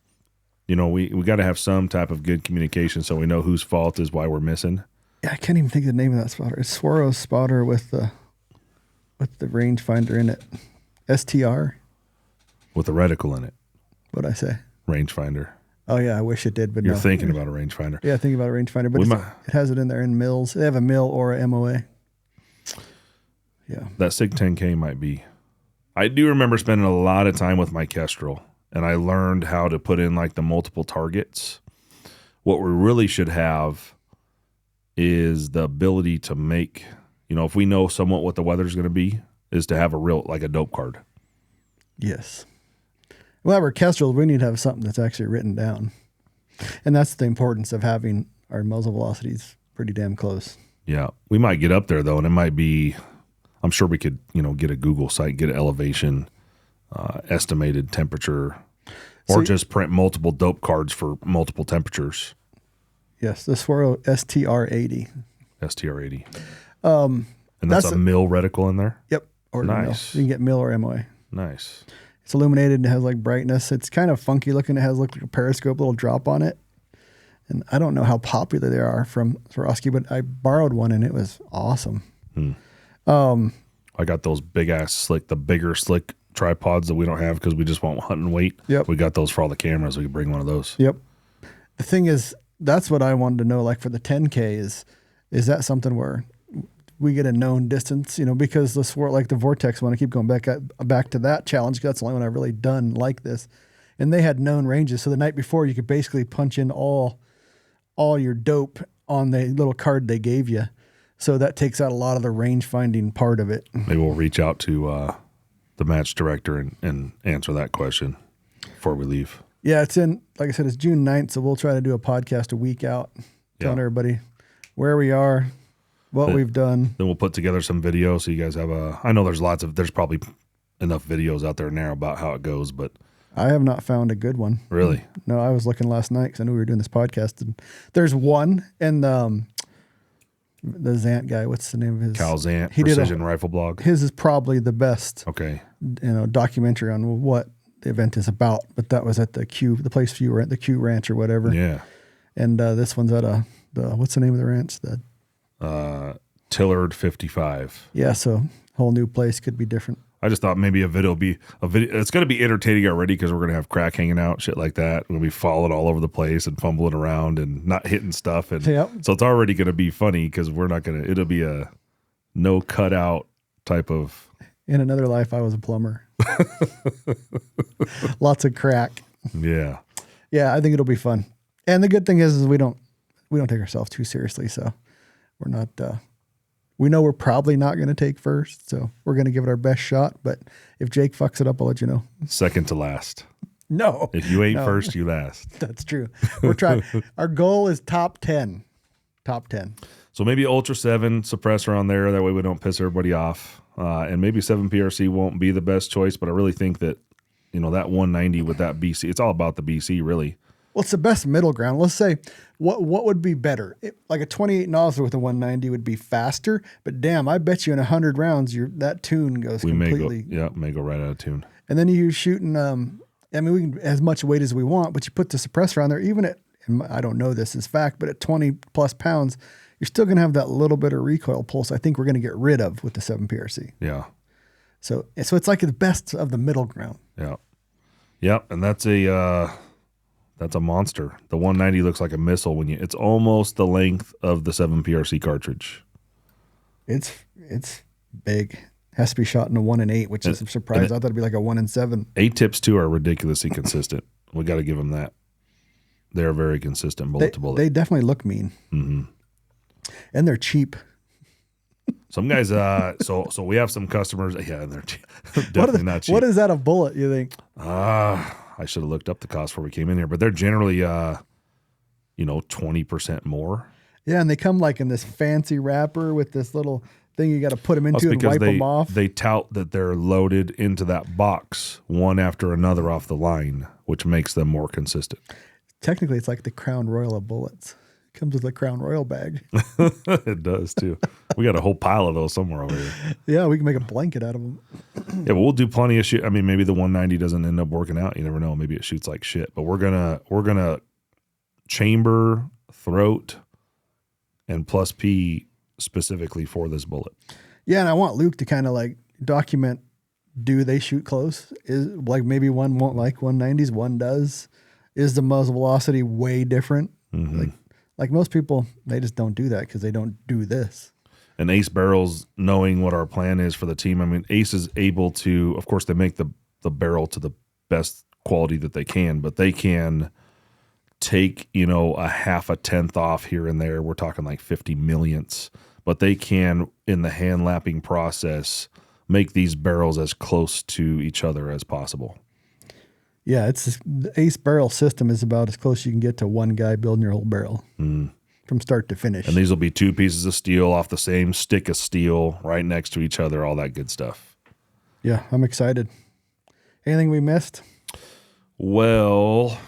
we got to have some type of good communication so we know whose fault is why we're missing. Yeah, I can't even think of the name of that spotter. It's Sworo's spotter with the rangefinder in it. STR? With the reticle in it. What'd I say? Rangefinder. Oh, yeah, I wish it did, but You're no. thinking about a rangefinder. Yeah, thinking about a rangefinder, but it has it in there in mils. They have a mil or a MOA. Yeah. That SIG 10K might be. I do remember spending a lot of time with my Kestrel, and I learned how to put in like the multiple targets. What we really should have is the ability to make, if we know somewhat what the weather's going to be, is to have a real, like a dope card. Yes. Well, we're kestrels. We need to have something that's actually written down. And that's the importance of having our muzzle velocities pretty damn close. Yeah. We might get up there, though, and it might be, I'm sure we could, get a Google site, get an elevation, estimated temperature, or just print multiple dope cards for multiple temperatures. Yes, the Swirl STR80. STR80. And that's a mil reticle in there? Yep. Or nice. Mil. You can get mil or MOA. Nice. It's illuminated and has like brightness. It's kind of funky looking. It has like a periscope, little drop on it. And I don't know how popular they are from Swarovski, but I borrowed one and it was awesome. I got those the bigger slick tripods that we don't have because we just want hunting weight. Yep. We got those for all the cameras. We could bring one of those. Yep. The thing is, that's what I wanted to know. Like for the 10K, is that something where we get a known distance? Because the Swirl, like the Vortex one, I keep going back to that challenge. 'Cause that's the only one I've really done like this, and they had known ranges. So the night before, you could basically punch in all your dope on the little card they gave you. So that takes out a lot of the range finding part of it. Maybe we'll reach out to the match director and answer that question before we leave. Yeah, like I said, it's June 9th, so we'll try to do a podcast a week out, telling everybody where we are, what we've done. Then we'll put together some videos so you guys have I know there's probably enough videos out there now about how it goes, but I have not found a good one. Really? No, I was looking last night because I knew we were doing this podcast. And there's one, and the Zant guy, what's the name of his? Cal Zant, Precision Rifle Blog. His is probably the best. Okay. Documentary on what the event is about. But that was at the place you were at, the Q Ranch or whatever. Yeah. And this one's at what's the name of the ranch? Tillard 55. Yeah, so whole new place, could be different. I just thought maybe a video would be a video. It's going to be entertaining already because we're going to have crack hanging out, shit like that. We're going to be followed all over the place and fumbling around and not hitting stuff. And so it's already going to be funny because it'll be a no cutout type of. In another life, I was a plumber. Lots of crack. Yeah. Yeah, I think it'll be fun. And the good thing is we don't take ourselves too seriously. So we're not, we know we're probably not going to take first, so we're going to give it our best shot. But if Jake fucks it up, I'll let you know. Second to last. No. If you ain't first, you last. That's true. We're trying. Our goal is top 10. Top 10. So maybe Ultra 7 suppressor on there. That way we don't piss everybody off. And maybe 7 PRC won't be the best choice, but I really think that, that 190 with that BC, it's all about the BC, really. Well, it's the best middle ground. Let's say, what would be better? Like a 28 nozzle with a 190 would be faster, but damn, I bet you in 100 rounds, that tune goes completely. May go right out of tune. And then you're shooting, we can as much weight as we want, but you put the suppressor on there, even at, I don't know this is fact, but at 20 plus pounds, you're still going to have that little bit of recoil pulse I think we're going to get rid of with the 7 PRC. Yeah. So it's like the best of the middle ground. Yeah. Yep. And that's a monster. The 190 looks like a missile it's almost the length of the 7 PRC cartridge. It's big. Has to be shot in a 1 and 8, which is a surprise. I thought it'd be like a 1 and 7. 8 tips too are ridiculously consistent. We got to give them that. They're very consistent bullet to bullet. They definitely look mean. Mm-hmm. And they're cheap. Some guys, so we have some customers. Yeah, and they're definitely not cheap. What is that a bullet, you think? I should have looked up the cost before we came in here, but they're generally, 20% more. Yeah, and they come like in this fancy wrapper with this little thing you got to put them into and wipe them off. They tout that they're loaded into that box one after another off the line, which makes them more consistent. Technically, it's like the Crown Royal of bullets. It comes with a Crown Royal bag. It does, too. We got a whole pile of those somewhere over here. Yeah, we can make a blanket out of them. Yeah, but we'll do plenty of shit. I mean, maybe the 190 doesn't end up working out. You never know. Maybe it shoots like shit. But we're gonna chamber, throat, and plus P specifically for this bullet. Yeah, and I want Luke to kind of like document, do they shoot close? Is like maybe one won't like 190s, one does. Is the muzzle velocity way different? Mm-hmm. Like most people, they just don't do that because they don't do this. And Ace Barrels, knowing what our plan is for the team, I mean, Ace is able to, of course, they make the barrel to the best quality that they can, but they can take, a half a tenth off here and there. We're talking like 50 millionths, but they can, in the hand lapping process, make these barrels as close to each other as possible. Yeah, the Ace barrel system is about as close you can get to one guy building your whole barrel from start to finish. And these will be 2 pieces of steel off the same stick of steel right next to each other, all that good stuff. Yeah, I'm excited. Anything we missed? Well,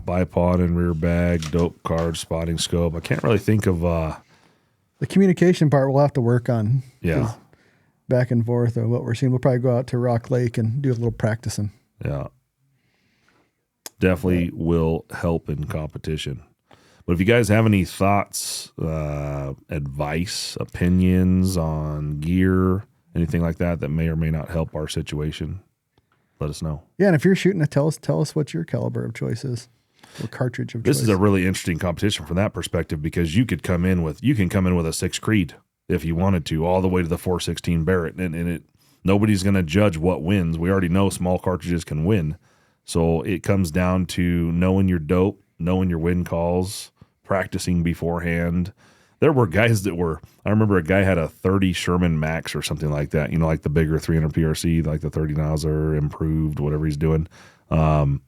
bipod and rear bag, dope card, spotting scope. I can't really think of... the communication part we'll have to work on. Yeah. Back and forth of what we're seeing. We'll probably go out to Rock Lake and do a little practicing. Yeah. Definitely will help in competition. But if you guys have any thoughts, advice, opinions on gear, anything like that may or may not help our situation, let us know. Yeah, and if you're shooting it, tell us what your caliber of choice is, or cartridge of choice. This is a really interesting competition from that perspective because you can come in with a 6 Creed if you wanted to, all the way to the 416 Barrett, and nobody's going to judge what wins. We already know small cartridges can win. So it comes down to knowing your dope, knowing your win calls, practicing beforehand. There were guys I remember a guy had a 30 Sherman Max or something like that, like the bigger 300 PRC, like the 30 Nosler improved, whatever he's doing.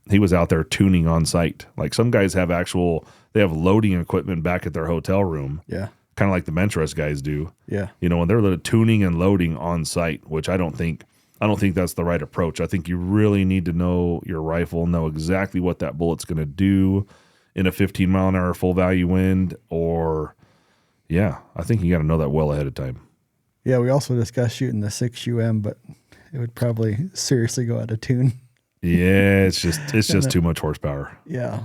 He was out there tuning on site. Like some guys have they have loading equipment back at their hotel room. Yeah. Kind of like the Mentress guys do. Yeah. And they're tuning and loading on site, which I don't think that's the right approach. I think you really need to know your rifle, know exactly what that bullet's going to do in a 15 mile an hour full value wind, I think you got to know that well ahead of time. Yeah, we also discussed shooting the 6UM, but it would probably seriously go out of tune. Yeah, it's just too much horsepower. Yeah.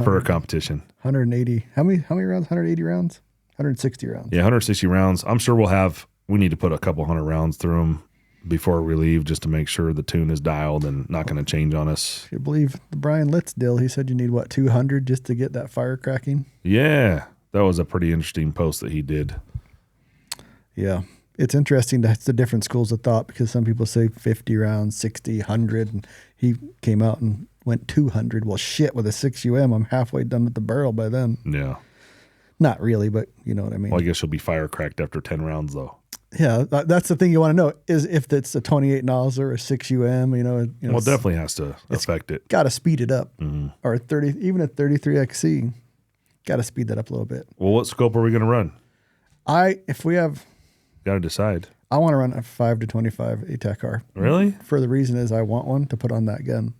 For a competition. 180. How many rounds? 180 rounds? 160 rounds. Yeah, 160 rounds. I'm sure we need to put a couple hundred rounds through them before we leave just to make sure the tune is dialed and not going to change on us. If you believe the Brian Litz deal, he said you need 200 just to get that fire cracking? Yeah, that was a pretty interesting post that he did. Yeah. It's interesting that's the different schools of thought because some people say 50 rounds, 60, 100, and he came out and went 200. Well, shit, with a 6UM, I'm halfway done with the barrel by then. Yeah. Not really, but you know what I mean. Well, I guess you'll be fire cracked after 10 rounds, though. Yeah, that's the thing you want to know is if it's a 28 Nosler or a 6UM, Well, it definitely has to affect it. Got to speed it up. Or 30, even a 33XC, got to speed that up a little bit. Well, what scope are we going to run? If we have... Got to decide. I want to run a 5 to 25 ATAC-R. Really? For the reason is I want one to put on that gun.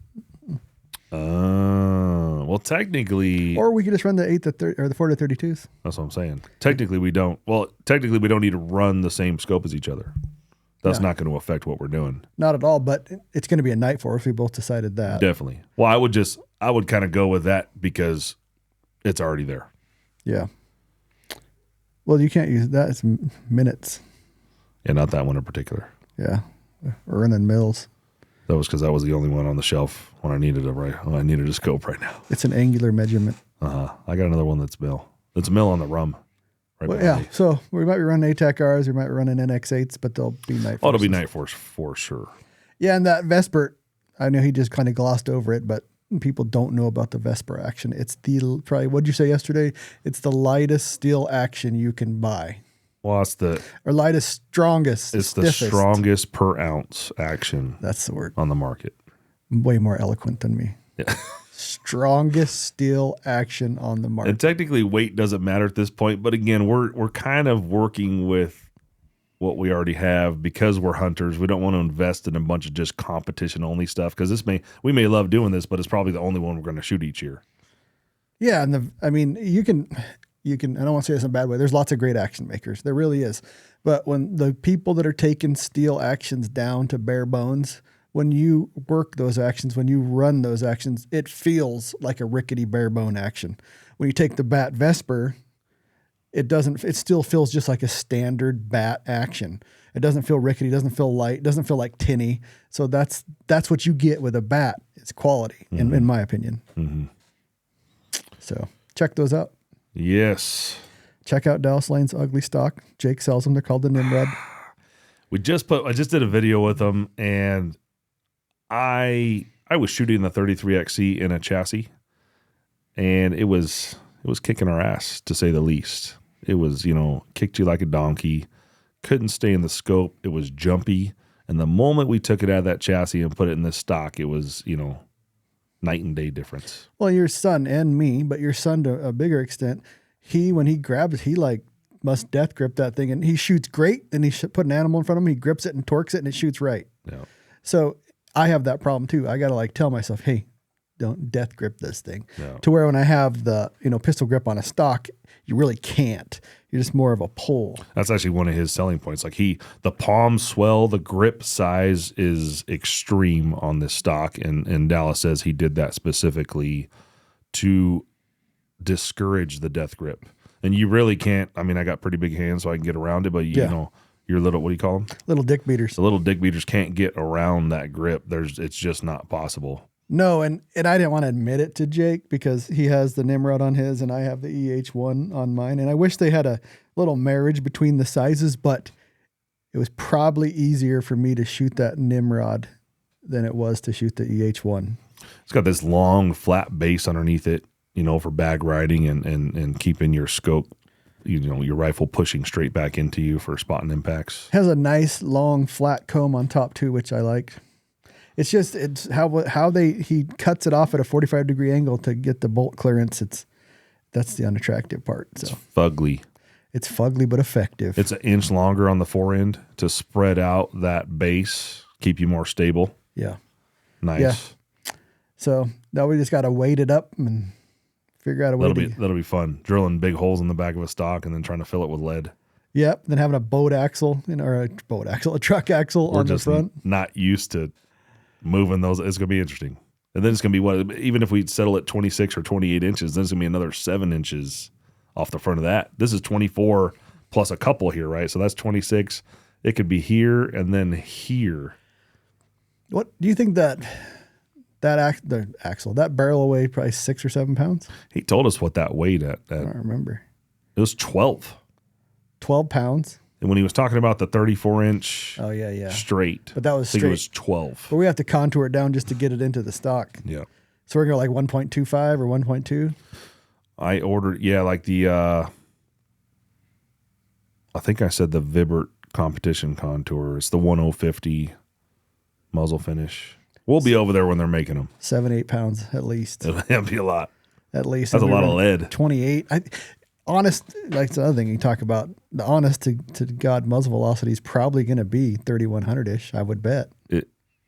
Well, technically... Or we could just run the 8 to 30, or the 4 to 32s. That's what I'm saying. Technically, we don't. Well, technically, we don't need to run the same scope as each other. That's not going to affect what we're doing. Not at all, but it's going to be a Nightforce. We both decided that. Definitely. Well, I would kind of go with that because it's already there. Yeah. Well, you can't use that. It's minutes. Yeah, not that one in particular. Yeah. We're running Mills. That was because that was the only one on the shelf when I needed a scope right now. It's an angular measurement. I got another one that's mill. It's mill on the rum. Right. Well, yeah. So we might be running ATAC-Rs, we might be running NX8s, but they'll be Nightforce. Oh, it'll be Nightforce for sure. Yeah, and that Vesper, I know he just kind of glossed over it, but people don't know about the Vesper action. It's probably, what'd you say yesterday? It's the lightest steel action you can buy. Well, or lightest, strongest. It's stiffest. the strongest per ounce action. That's the word. On the market. Way more eloquent than me. Yeah. Strongest steel action on the market. And technically weight doesn't matter at this point, but again, we're kind of working with what we already have because we're hunters. We don't want to invest in a bunch of just competition only stuff because we may love doing this, but it's probably the only one we're going to shoot each year. Yeah, and you can I don't want to say this in a bad way. There's lots of great action makers. There really is. But when the people that are taking steel actions down to bare bones, when you work those actions, when you run those actions, it feels like a rickety bare bone action. When you take the Bat Vesper, it still feels just like a standard bat action. It doesn't feel rickety, doesn't feel light, doesn't feel like tinny. So that's what you get with a bat. It's quality, in my opinion. Mm-hmm. So check those out. Yes. Check out Dallas Lane's Ugly Stock. Jake sells them. They're called the Nimrod. I just did a video with them, and I was shooting the 33XC in a chassis, and it was kicking our ass, to say the least. It was, kicked you like a donkey, couldn't stay in the scope. It was jumpy. And the moment we took it out of that chassis and put it in this stock, it was, night and day difference. Well, your son and me, but your son to a bigger extent, when he grabs, he like must death grip that thing, and he shoots great. Then he put an animal in front of him, he grips it and torques it, and it shoots right. Yeah. So I have that problem too. I got to like tell myself, hey, don't death grip this thing. No. To where when I have the pistol grip on a stock, you really can't. You're just more of a pull. That's actually one of his selling points. Like the palm swell, the grip size is extreme on this stock, and Dallas says he did that specifically to discourage the death grip. And you really can't. I mean, I got pretty big hands, so I can get around it. But you know, your little, what do you call them? Little dick beaters. The little dick beaters can't get around that grip. It's just not possible. No, and I didn't want to admit it to Jake because he has the Nimrod on his and I have the EH1 on mine. And I wish they had a little marriage between the sizes, but it was probably easier for me to shoot that Nimrod than it was to shoot the EH1. It's got this long, flat base underneath it, for bag riding and keeping your scope, your rifle pushing straight back into you for spotting impacts. Has a nice, long, flat comb on top too, which I like. It's how he cuts it off at a 45-degree angle to get the bolt clearance. That's the unattractive part. So. It's fugly. It's fugly but effective. It's an inch longer on the forend to spread out that base, keep you more stable. Yeah. Nice. Yeah. So now we just got to weight it up and figure out a way that'll be fun. Drilling big holes in the back of a stock and then trying to fill it with lead. Yep. Then having a boat axle, or a truck axle on the front. Not used to moving those. It's going to be interesting. And then it's going to be even if we settle at 26 or 28 inches, then it's going to be another 7 inches off the front of that. This is 24 plus a couple here, right? So that's 26. It could be here and then here. What do you think the axle, that barrel will weigh probably 6 or 7 pounds? He told us what that weighed at. I don't remember. It was 12. 12 pounds? And when he was talking about the 34-inch straight. But that was straight. I think it was 12. But we have to contour it down just to get it into the stock. Yeah. So we're going to like 1.25 or 1.2? I ordered, like the, I think I said the Vibert competition contour. It's the 1050 muzzle finish. We'll be over there when they're making them. 7-8 pounds at least. It'll be a lot. At least. That's a lot of lead. 28. Honest, like the other thing you talk about, the honest to God muzzle velocity is probably going to be 3100-ish, I would bet.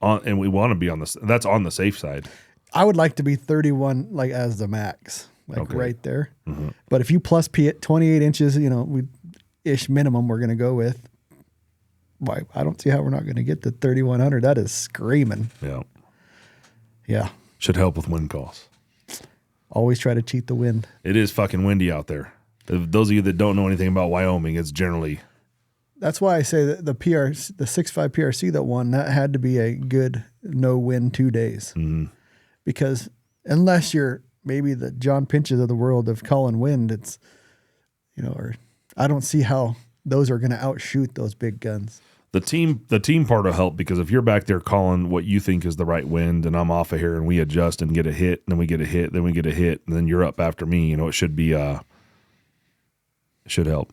And we want to be that's on the safe side. I would like to be 31 like as the max, right there. Mm-hmm. But if you plus P at 28 inches, ish minimum we're going to go with. Why? I don't see how we're not going to get to 3100. That is screaming. Yeah. Yeah. Should help with wind calls. Always try to cheat the wind. It is fucking windy out there. Those of you that don't know anything about Wyoming, it's generally. That's why I say that the 6.5 PRC that won, that had to be a good no win 2 days. Mm-hmm. Because unless you're maybe the John Pinches of the world of calling wind, it's, or I don't see how those are going to outshoot those big guns. The team part will help because if you're back there calling what you think is the right wind and I'm off of here and we adjust and get a hit, and then we get a hit, then we get a hit, and then you're up after me, it should be it should help.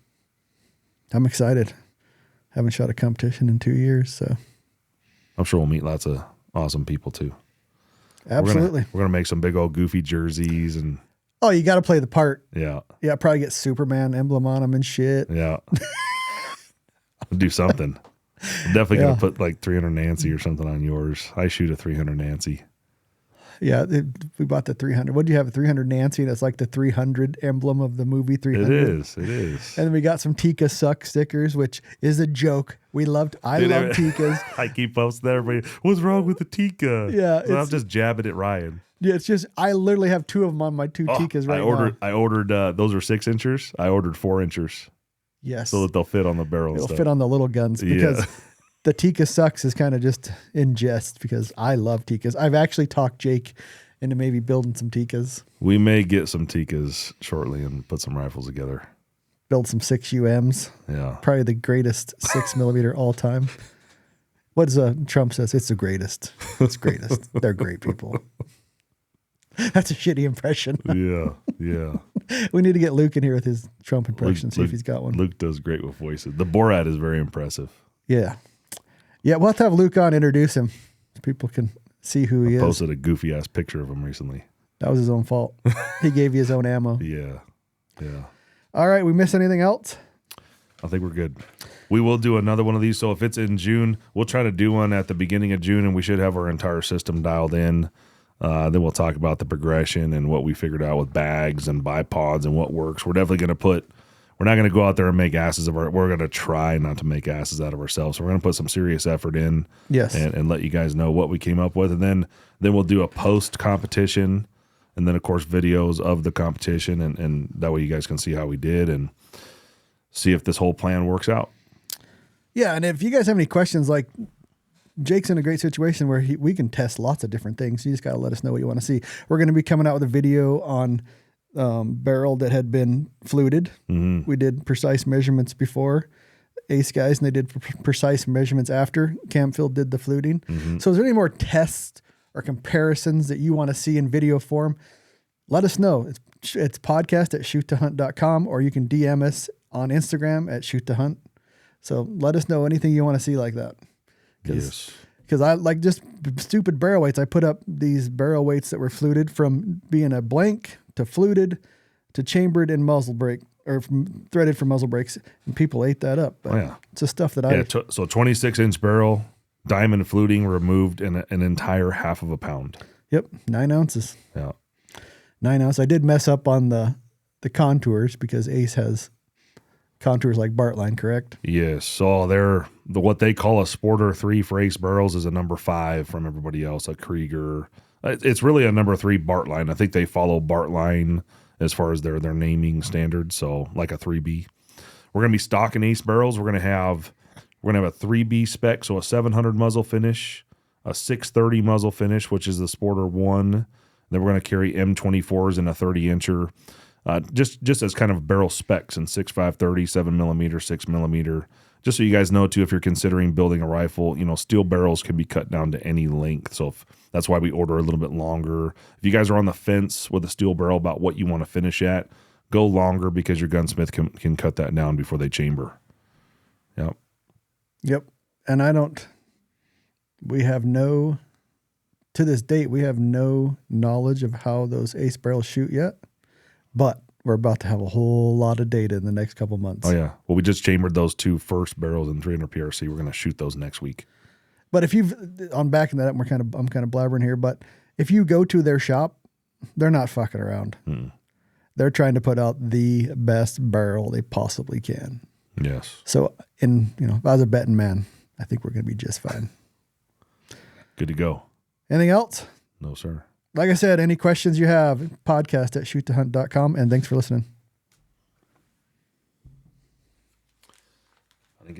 I'm excited. Haven't shot a competition in 2 years, so I'm sure we'll meet lots of awesome people too. Absolutely. We're gonna make some big old goofy jerseys and you got to play the part. Yeah. Yeah, probably get Superman emblem on them and shit. Yeah. Do something. I'm definitely going to put like 300 Nancy or something on yours. I shoot a 300 Nancy. Yeah, we bought the 300. What do you have, a 300 Nancy? That's like the 300 emblem of the movie 300. It is. And then we got some Tika Suck stickers, which is a joke. I love Tikas. I keep posting everybody, what's wrong with the Tika? Yeah. So I'm just jabbing at Ryan. Yeah, it's just, I literally have 2 of them on my 2 Tikas right now. I ordered those are 6 inchers. I ordered 4 inchers. Yes. So that they'll fit on the barrel. It'll fit on the little guns because the Tika Sucks is kind of just in jest because I love Tikas. I've actually talked Jake into maybe building some Tikas. We may get some Tikas shortly and put some rifles together. Build some 6 UMs. Yeah. Probably the greatest 6mm all time. What does Trump says? It's the greatest. It's greatest. They're great people. That's a shitty impression. Yeah. We need to get Luke in here with his Trump impression, see if he's got one. Luke does great with voices. The Borat is very impressive. Yeah. Yeah, we'll have to have Luke on, introduce him. So people can see who he is. Posted a goofy ass picture of him recently. That was his own fault. He gave you his own ammo. Yeah. All right, we miss anything else? I think we're good. We will do another one of these. So if it's in June, we'll try to do one at the beginning of June, and we should have our entire system dialed in. Then we'll talk about the progression and what we figured out with bags and bipods and what works. We're definitely going to we're not going to go out there and make asses of we're going to try not to make asses out of ourselves. So we're going to put some serious effort in. Yes. And let you guys know what we came up with. And then we'll do a post competition, and then of course videos of the competition, and that way you guys can see how we did and see if this whole plan works out. Yeah, and if you guys have any questions, like Jake's in a great situation where we can test lots of different things. You just got to let us know what you want to see. We're going to be coming out with a video on barrel that had been fluted. Mm-hmm. We did precise measurements before Ace guys, and they did precise measurements after Campfield did the fluting. Mm-hmm. So is there any more tests or comparisons that you want to see in video form? Let us know. It's podcast@shoottohunt.com, or you can DM us on Instagram @shoottohunt. So let us know anything you want to see like that. Yes. Because I like just stupid barrel weights. I put up these barrel weights that were fluted from being a blank to fluted to chambered in muzzle brake, or threaded for muzzle brakes, and people ate that up. But it's the stuff that so 26-inch barrel, diamond fluting removed in an entire half of a pound. Yep, 9 ounces. Yeah, 9 ounces. I did mess up on the contours because Ace has contours like Bartline, correct? Yes. So they're what they call a Sporter 3 for Ace barrels is a number 5 from everybody else, a Krieger. It's really a number 3 Bartline. I think they follow Bartline as far as their naming standards. So like a 3B. We're gonna be stocking Ace barrels. We're gonna have a 3B spec, so a 700 muzzle finish, a 630 muzzle finish, which is the Sporter 1. Then we're gonna carry M24s and a 30-incher. Just as kind of barrel specs in 6.5, 30, 7mm, 6mm. Just so you guys know too, if you're considering building a rifle, steel barrels can be cut down to any length. So that's why we order a little bit longer. If you guys are on the fence with a steel barrel about what you want to finish at, go longer, because your gunsmith can cut that down before they chamber. Yep. And to this date, we have no knowledge of how those Ace barrels shoot yet. But we're about to have a whole lot of data in the next couple months. Oh, yeah. Well, we just chambered those 2 first barrels in 300 PRC. We're going to shoot those next week. But if I'm backing that up, I'm kind of blabbering here, but if you go to their shop, they're not fucking around. They're trying to put out the best barrel they possibly can. Yes. So, if I was a betting man, I think we're going to be just fine. Good to go. Anything else? No, sir. Like I said, any questions you have, podcast@shoottohunt.com, and thanks for listening. I think